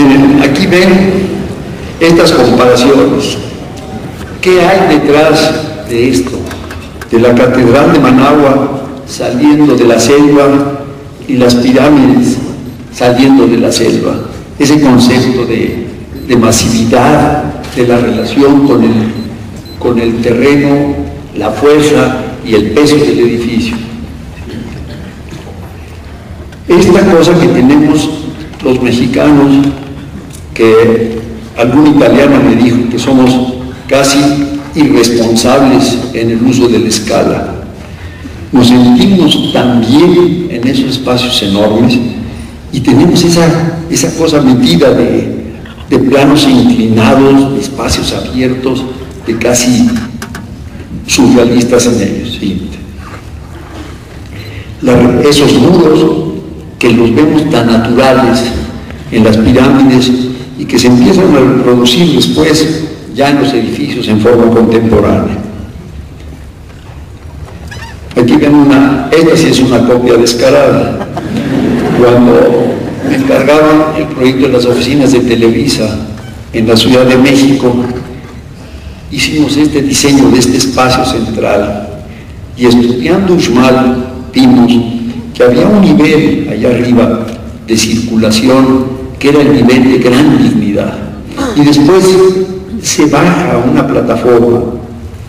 Miren, aquí ven estas comparaciones. ¿Qué hay detrás de esto? De la Catedral de Managua saliendo de la selva y las pirámides saliendo de la selva. Ese concepto de masividad, de la relación con el terreno, la fuerza y el peso del edificio. Esta cosa que tenemos los mexicanos, que algún italiano me dijo que somos casi irresponsables en el uso de la escala. Nos sentimos tan bien en esos espacios enormes y tenemos esa cosa metida de planos inclinados, de espacios abiertos, de casi surrealistas en ellos. ¿Sí? Esos muros que los vemos tan naturales en las pirámides y que se empiezan a reproducir después ya en los edificios en forma contemporánea. Aquí ven esta sí es una copia descarada. Cuando me encargaban el proyecto de las oficinas de Televisa en la Ciudad de México, hicimos este diseño de este espacio central y estudiando Uxmal vimos que había un nivel allá arriba de circulación que era el nivel de gran dignidad y después se baja a una plataforma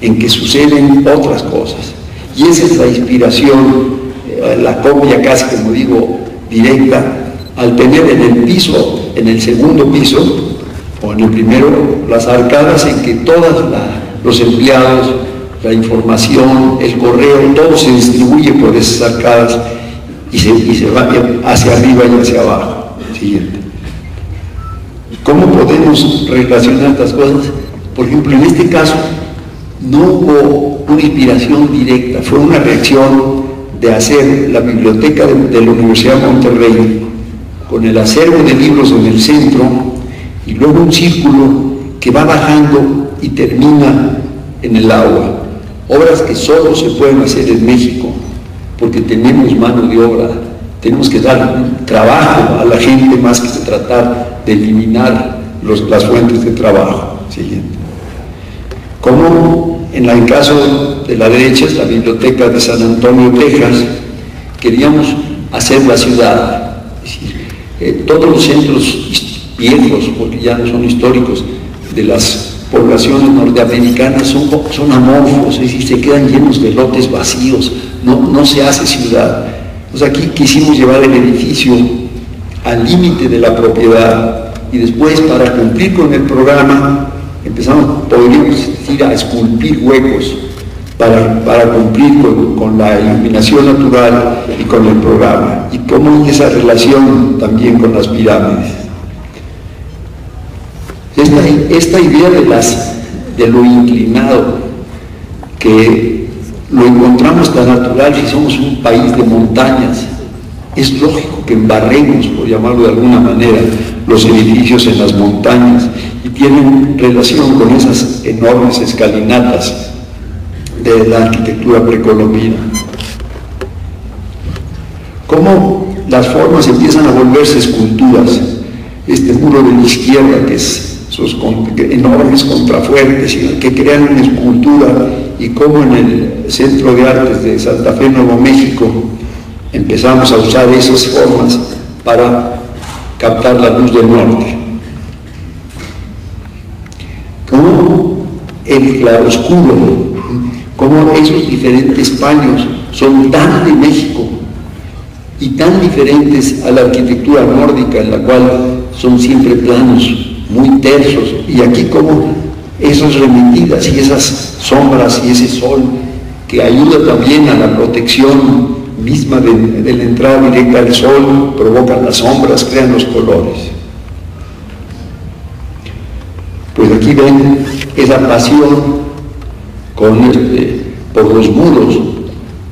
en que suceden otras cosas y esa es la inspiración, la copia casi como digo directa, al tener en el piso, en el segundo piso o en el primero, las arcadas en que todos los empleados, la información, el correo, todo se distribuye por esas arcadas y se va hacia arriba y hacia abajo. Siguiente. ¿Cómo podemos relacionar estas cosas? Por ejemplo, en este caso no hubo una inspiración directa, fue una reacción de hacer la biblioteca de la Universidad de Monterrey con el acervo de libros en el centro y luego un círculo que va bajando y termina en el agua. Obras que solo se pueden hacer en México porque tenemos mano de obra, tenemos que dar trabajo a la gente más que tratar de eliminar las fuentes de trabajo. Siguiente. Como en el caso de la derecha es la biblioteca de San Antonio, Texas, queríamos hacer la ciudad, es decir, todos los centros viejos, porque ya no son históricos, de las poblaciones norteamericanas son amorfos, es decir, se quedan llenos de lotes vacíos, no se hace ciudad. Pues aquí quisimos llevar el edificio al límite de la propiedad y después, para cumplir con el programa, podríamos decir, a esculpir huecos para cumplir con la iluminación natural y con el programa. Y cómo hay esa relación también con las pirámides. Esta idea de lo inclinado, que lo encontramos tan natural si somos un país de montañas, es lógico que embarremos, por llamarlo de alguna manera, los edificios en las montañas y tienen relación con esas enormes escalinatas de la arquitectura precolombina. Cómo las formas empiezan a volverse esculturas. Este muro de la izquierda, que es esos enormes contrafuertes que crean una escultura, y cómo en el Centro de Artes de Santa Fe, Nuevo México, empezamos a usar esas formas para captar la luz del norte. Como el claroscuro, como esos diferentes paños son tan de México y tan diferentes a la arquitectura nórdica, en la cual son siempre planos muy tersos, y aquí como esas remetidas y esas sombras y ese sol que ayuda también a la protección misma de la entrada directa del sol, provocan las sombras, crean los colores. Pues aquí ven esa pasión por los muros.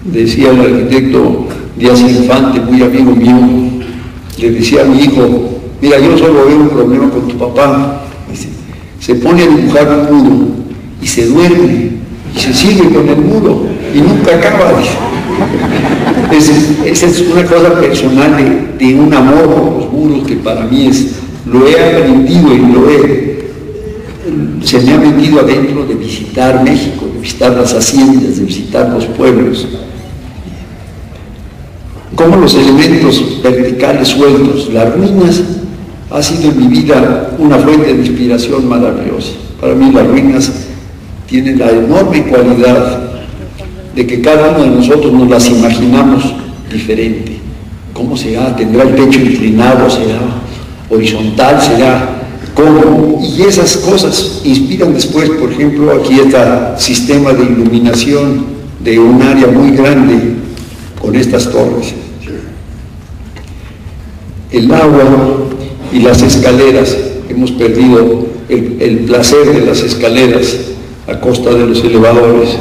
Decía el arquitecto Díaz Infante, muy amigo mío, le decía a mi hijo: mira, yo solo veo un problema con tu papá. Se pone a dibujar un muro y se duerme y se sigue con el muro y nunca acaba. Esa es una cosa personal de un amor por los muros que para mí es lo he aprendido y se me ha metido adentro de visitar México, de visitar las haciendas, de visitar los pueblos. Como los elementos verticales sueltos, las ruinas, ha sido en mi vida una fuente de inspiración maravillosa. Para mí las ruinas tienen la enorme cualidad de que cada uno de nosotros nos las imaginamos diferente. ¿Cómo será? ¿Tendrá el techo inclinado? ¿Será horizontal? ¿Será cómo? Y esas cosas inspiran después, por ejemplo, aquí está sistema de iluminación de un área muy grande con estas torres. El agua y las escaleras, hemos perdido el placer de las escaleras a costa de los elevadores.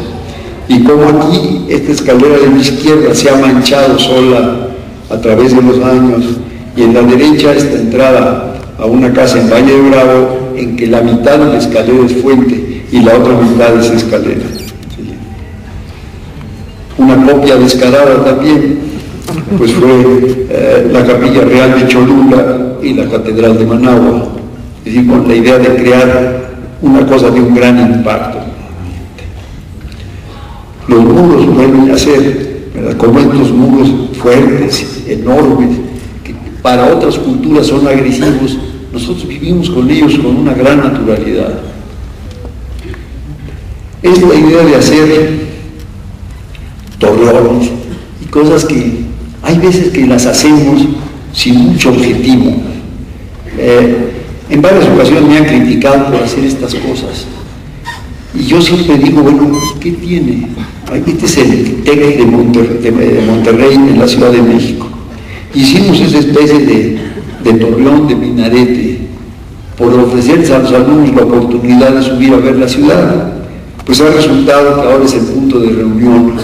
Y como aquí esta escalera de mi izquierda se ha manchado sola a través de los años, y en la derecha esta entrada a una casa en Valle de Bravo, en que la mitad de la escalera es fuente y la otra mitad es escalera. Una copia descarada también pues fue la Capilla Real de Cholula y la Catedral de Managua, es decir, con la idea de crear una cosa de un gran impacto. Los muros vuelven a ser, ¿verdad?, como estos muros fuertes, enormes, que para otras culturas son agresivos, nosotros vivimos con ellos con una gran naturalidad. Es la idea de hacer torreones y cosas que hay veces que las hacemos sin mucho objetivo. En varias ocasiones me han criticado por hacer estas cosas. Y yo siempre digo, bueno, ¿qué tiene? Este es el TEC de Monterrey, en la Ciudad de México. Hicimos esa especie de torreón, de minarete, por ofrecerles a los alumnos la oportunidad de subir a ver la ciudad. Pues ha resultado que ahora es el punto de reunión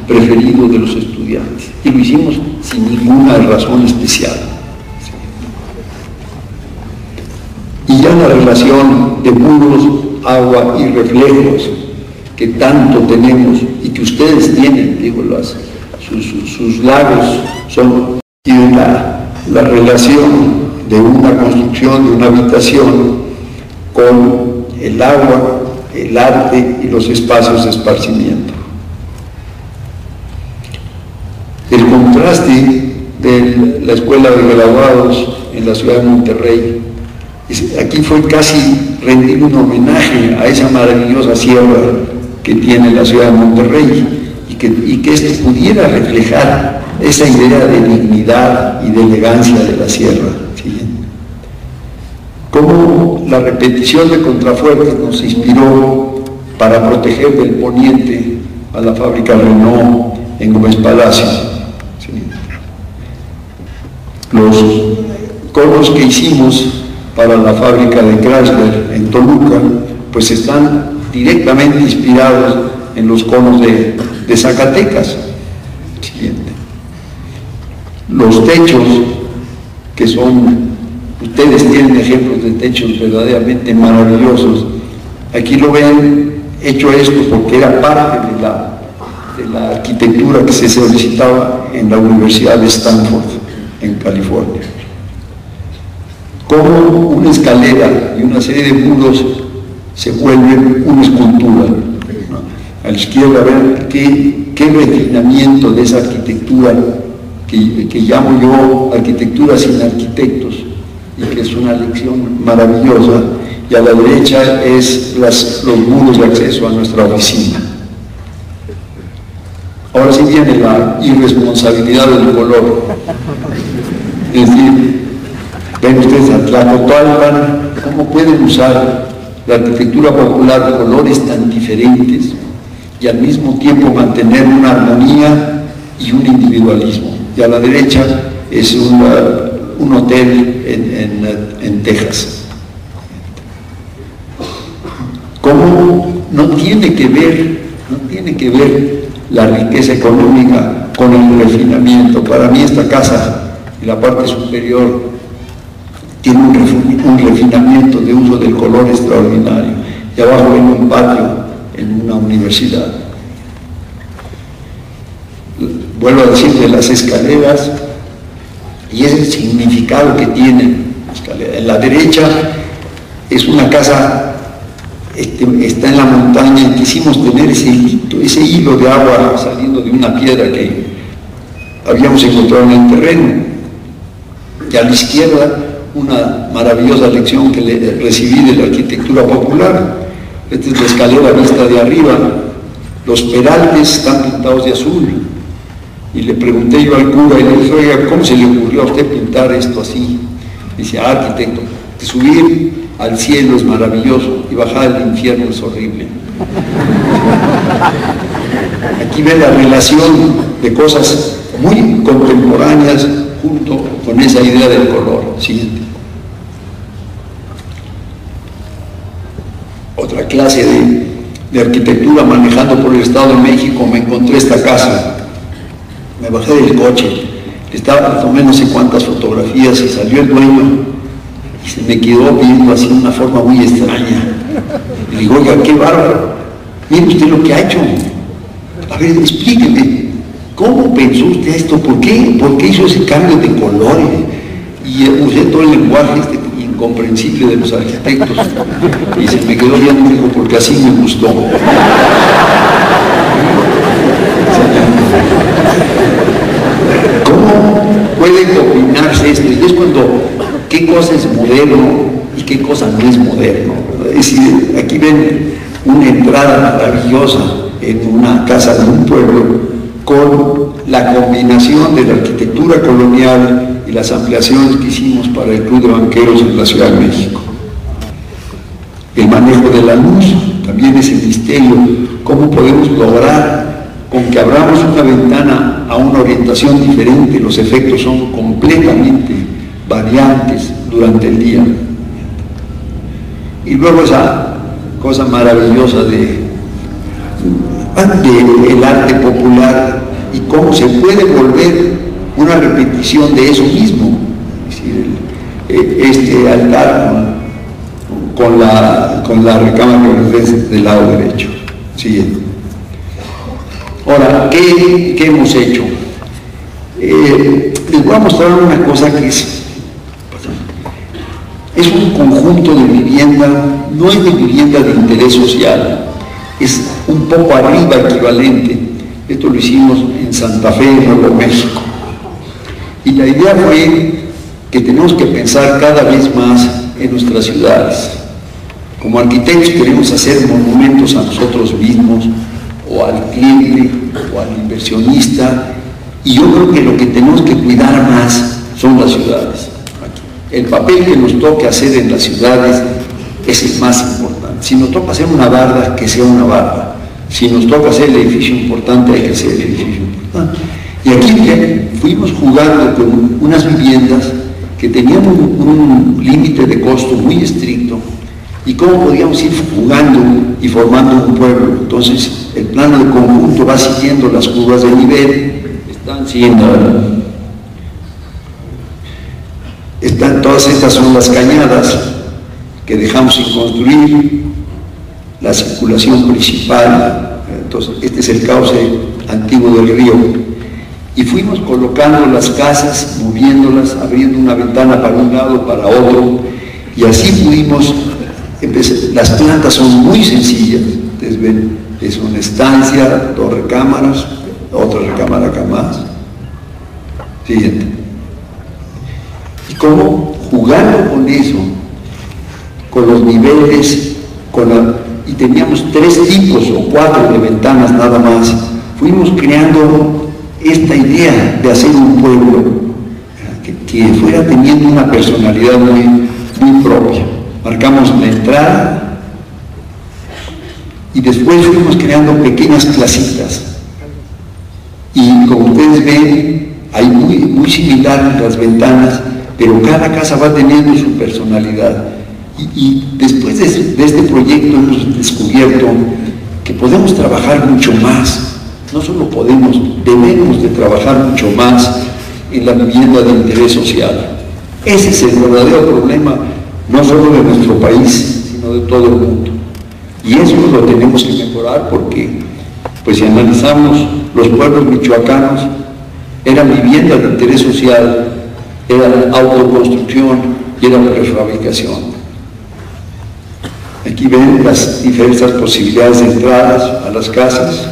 preferido de los estudiantes. Y lo hicimos sin ninguna razón especial. Y ya la relación de muros, agua y reflejos que tanto tenemos y que ustedes tienen, digo, sus lagos tienen la relación de una construcción, de una habitación con el agua, el arte y los espacios de esparcimiento. El contraste de la Escuela de Graduados en la ciudad de Monterrey, aquí fue casi rendir un homenaje a esa maravillosa sierra que tiene la ciudad de Monterrey y que esto pudiera reflejar esa idea de dignidad y de elegancia de la sierra. ¿Sí? Cómo la repetición de contrafuertes nos inspiró para proteger del poniente a la fábrica Renault en Gómez Palacio. ¿Sí? Los conos que hicimos para la fábrica de Chrysler en Toluca, pues están directamente inspirados en los conos de Zacatecas. Siguiente. Los techos, que son, ustedes tienen ejemplos de techos verdaderamente maravillosos. Aquí lo ven hecho esto porque era parte de la arquitectura que se solicitaba en la Universidad de Stanford, en California. Como una escalera y una serie de muros se vuelven una escultura, ¿no? A la izquierda ven qué refinamiento de esa arquitectura que llamo yo arquitectura sin arquitectos, y que es una lección maravillosa, y a la derecha es los muros de acceso a nuestra oficina. Ahora sí viene la irresponsabilidad del color, es decir, ven ustedes a Tlacotalpan, cómo pueden usar la arquitectura popular colores tan diferentes y al mismo tiempo mantener una armonía y un individualismo. Y a la derecha es un hotel en Texas. ¿Cómo no tiene que ver la riqueza económica con el refinamiento? Para mí esta casa, en la parte superior, tiene un refinamiento de uso del color extraordinario, y abajo en un patio, en una universidad. Vuelvo a decir de las escaleras y ese significado que tienen En la derecha es una casa, está en la montaña, y quisimos tener ese hilo de agua saliendo de una piedra que habíamos encontrado en el terreno. Y a la izquierda, una maravillosa lección que recibí de la arquitectura popular. Esta es la escalera vista de arriba. Los peraltes están pintados de azul. Y le pregunté yo al cura y le dije, oiga, ¿cómo se le ocurrió a usted pintar esto así? Dice, arquitecto, subir al cielo es maravilloso y bajar al infierno es horrible. Aquí ve la relación de cosas muy contemporáneas junto con esa idea del color. Siguiente. Otra clase de arquitectura manejando por el Estado de México, me encontré esta casa. Me bajé del coche, tomé no sé cuántas fotografías y salió el dueño y se me quedó viendo así de una forma muy extraña. Y le digo, oiga, qué bárbaro, mire usted lo que ha hecho. A ver, explíqueme, ¿cómo pensó usted esto? ¿Por qué hizo ese cambio de colores? Y usé todo el lenguaje incomprensible de los arquitectos. Y se me quedó viendo y dijo, porque así me gustó. ¿Cómo puede combinarse esto? Y es cuando, ¿qué cosa es moderno y qué cosa no es moderno? Es decir, aquí ven una entrada maravillosa en una casa de un pueblo con la combinación de la arquitectura colonial y las ampliaciones que hicimos para el Club de Banqueros en la Ciudad de México. El manejo de la luz también es el misterio. ¿Cómo podemos lograr con que abramos una ventana a una orientación diferente? Los efectos son completamente variantes durante el día. Y luego esa cosa maravillosa del arte popular y cómo se puede volver una repetición de eso mismo. Es decir, este altar con la recámara del lado derecho. Siguiente. Ahora, ¿qué hemos hecho? Les voy a mostrar una cosa que es un conjunto de vivienda, no es de vivienda de interés social, es un poco arriba equivalente. Esto lo hicimos en Santa Fe, Nuevo México. Y la idea fue que tenemos que pensar cada vez más en nuestras ciudades. Como arquitectos queremos hacer monumentos a nosotros mismos, o al cliente, o al inversionista, y yo creo que lo que tenemos que cuidar más son las ciudades. El papel que nos toque hacer en las ciudades es el más importante. Si nos toca hacer una barda, que sea una barda. Si nos toca hacer el edificio importante, hay que hacer el edificio importante. Y aquí fuimos jugando con unas viviendas que tenían un límite de costo muy estricto, y cómo podíamos ir jugando y formando un pueblo. Entonces, el plano de conjunto va siguiendo las curvas de nivel, todas estas son las cañadas que dejamos sin construir, la circulación principal. Entonces, este es el cauce antiguo del río. Y fuimos colocando las casas, moviéndolas, abriendo una ventana para un lado, para otro, y así pudimos empezar. Las plantas son muy sencillas, ustedes ven, es una estancia, 2 recámaras, otra recámara acá más. Siguiente. Y cómo jugando con eso, con los niveles, y teníamos 3 tipos o 4 de ventanas nada más, fuimos creando esta idea de hacer un pueblo que fuera teniendo una personalidad muy propia. Marcamos la entrada y después fuimos creando pequeñas placitas, y como ustedes ven, hay muy similar las ventanas, pero cada casa va teniendo su personalidad. Y después de este proyecto hemos descubierto que podemos trabajar mucho más. No solo podemos, debemos de trabajar mucho más en la vivienda de interés social. Ese es el verdadero problema, no solo de nuestro país, sino de todo el mundo. Y eso lo tenemos que mejorar porque, pues si analizamos los pueblos michoacanos, eran viviendas de interés social, eran autoconstrucción, y era prefabricación. Aquí ven las diversas posibilidades de entradas a las casas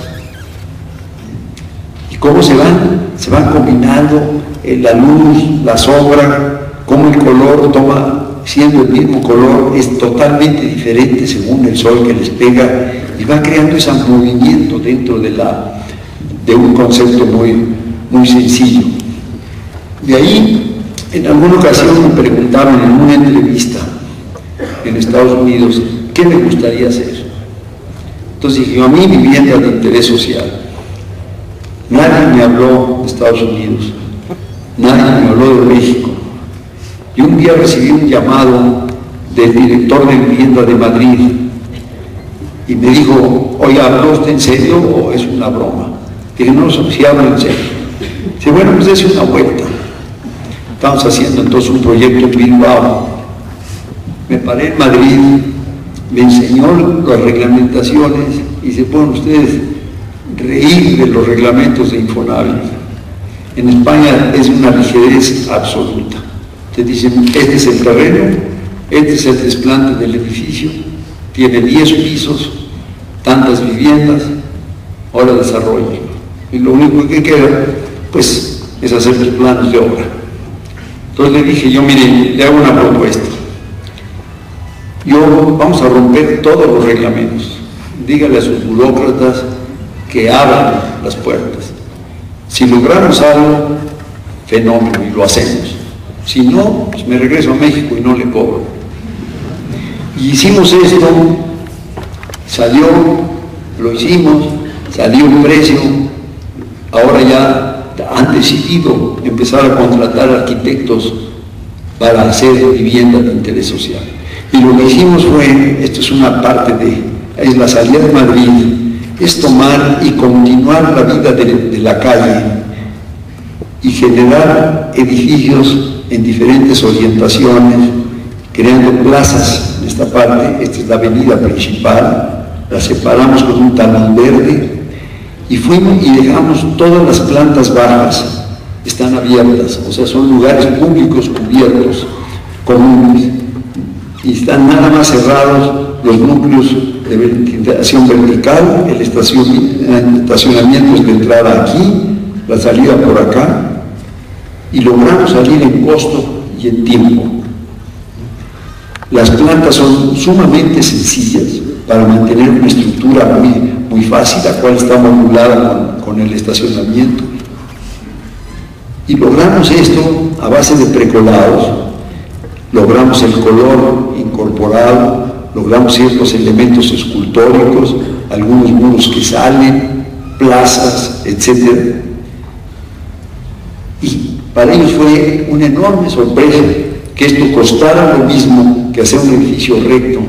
y cómo se van combinando la luz, la sombra, cómo el color toma, siendo el mismo color, es totalmente diferente según el sol que les pega, y va creando ese movimiento dentro de un concepto muy sencillo. De ahí, en alguna ocasión me preguntaron en una entrevista en Estados Unidos, ¿qué me gustaría hacer? Entonces dije, a mí vivienda de interés social. Nadie me habló de Estados Unidos, nadie me habló de México. Y un día recibí un llamado del director de vivienda de Madrid y me dijo, oye, ¿habló usted en serio o es una broma? Dije, no, sí hablo en serio. Dice, bueno, pues es una vuelta. Estamos haciendo entonces un proyecto en Bilbao. Me paré en Madrid, me enseñó las reglamentaciones y se pueden ustedes reír de los reglamentos de Infonavit. En España es una rigidez absoluta. Te dicen, este es el terreno, este es el desplante del edificio, tiene 10 pisos, tantas viviendas, ahora desarrollo. Y lo único que queda, pues, es hacer los planos de obra. Entonces le dije yo, mire, le hago una propuesta. Vamos a romper todos los reglamentos. Dígale a sus burócratas que abran las puertas. Si logramos algo, fenómeno, y lo hacemos. Si no, pues me regreso a México y no le cobro. Y hicimos esto, salió, lo hicimos, salió el precio, ahora ya han decidido empezar a contratar arquitectos para hacer vivienda de interés social. Y lo que hicimos fue, esto es una parte es la salida de Madrid, es tomar y continuar la vida de la calle y generar edificios en diferentes orientaciones, creando plazas en esta parte. Esta es la avenida principal, la separamos con un talón verde y fuimos y dejamos todas las plantas bajas, están abiertas, o sea, son lugares públicos cubiertos, comunes, y están nada más cerrados los núcleos de ventilación vertical, el estacionamiento es de entrada aquí, la salida por acá, y logramos salir en costo y en tiempo. Las plantas son sumamente sencillas para mantener una estructura muy fácil, la cual está modulada con el estacionamiento. Y logramos esto a base de precolados, logramos el color incorporado, logramos ciertos elementos escultóricos, algunos muros que salen, plazas, etc. Y para ellos fue una enorme sorpresa que esto costara lo mismo que hacer un edificio recto,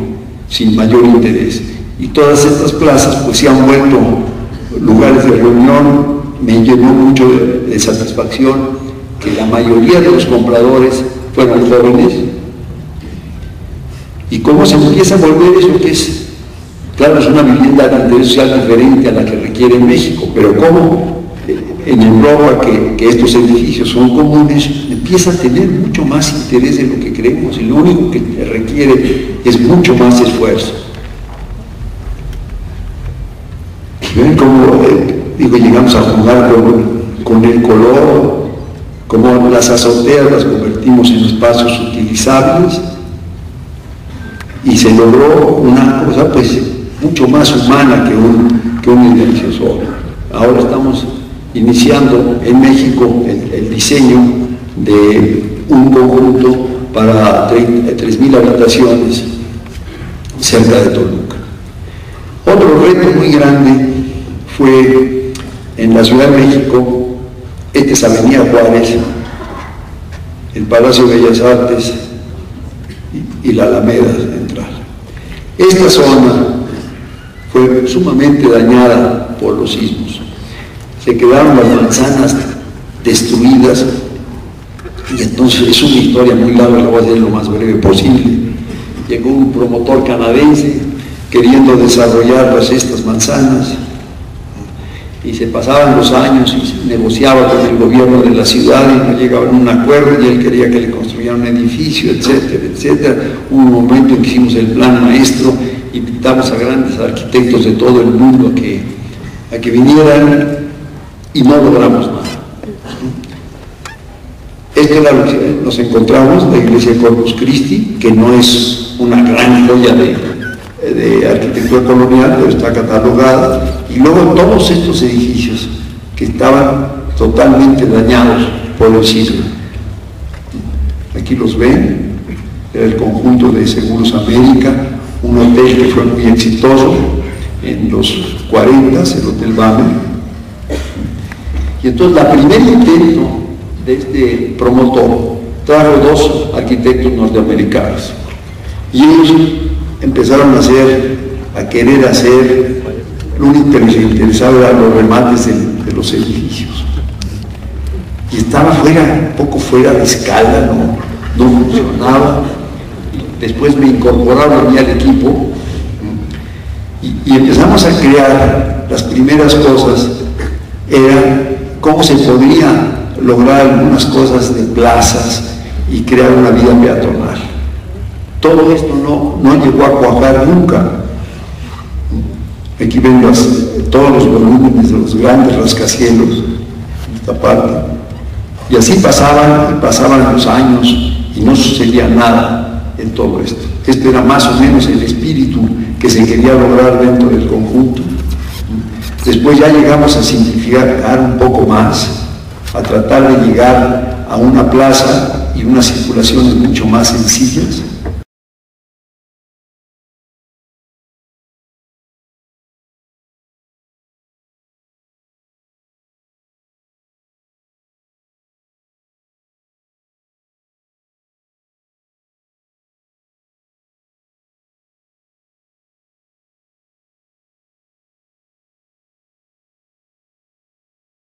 sin mayor interés. Y todas estas plazas pues se han vuelto lugares de reunión. Me llenó mucho de satisfacción que la mayoría de los compradores fueron jóvenes. ¿Y cómo se empieza a volver eso que es? Claro, es una vivienda de interés social diferente a la que requiere México, pero ¿cómo en Europa, que estos edificios son comunes, empieza a tener mucho más interés de lo que creemos, y lo único que requiere es mucho más esfuerzo? ¿Ven cómo llegamos a jugar con el color, como las azoteas las convertimos en espacios utilizables? Y se logró una cosa pues mucho más humana que un edificio solo. Ahora estamos iniciando en México el diseño de un conjunto para 3,000 habitaciones cerca de Toluca. Otro reto muy grande fue en la Ciudad de México. Esta es Avenida Juárez, el Palacio de Bellas Artes y la Alameda Central. Esta zona fue sumamente dañada por los sismos. Se quedaron las manzanas destruidas, y entonces es una historia muy larga, la voy a hacer lo más breve posible. Llegó un promotor canadiense queriendo desarrollar estas manzanas, y se pasaban los años y se negociaba con el gobierno de la ciudad y no llegaban a un acuerdo y él quería que le construyeran un edificio, etcétera, etcétera. Hubo un momento en que hicimos el plan maestro, invitamos a grandes arquitectos de todo el mundo a que vinieran y no logramos nada. Esto era lo que nos encontramos, la iglesia de Corpus Christi, que no es una gran joya de arquitectura colonial, pero está catalogada, y luego todos estos edificios que estaban totalmente dañados por el sismo. Aquí los ven, era el conjunto de Seguros América, un hotel que fue muy exitoso en los 40, el Hotel Bamer. Y entonces la primer intento de este promotor trajo 2 arquitectos norteamericanos y ellos empezaron a querer hacer, lo único que les interesaba eran los remates de los edificios, y estaba un poco fuera de escala, no funcionaba. Después me incorporaron a mí al equipo y empezamos a crear las primeras cosas. Era cómo se podría lograr algunas cosas de plazas y crear una vida peatonal. Todo esto no llegó a cuajar nunca. Aquí ven todos los volúmenes de los grandes rascacielos en esta parte. Y así pasaban los años y no sucedía nada en todo esto. Esto era más o menos el espíritu que se quería lograr dentro del conjunto. Después ya llegamos a simplificar un poco más, a tratar de llegar a una plaza y unas circulaciones mucho más sencillas.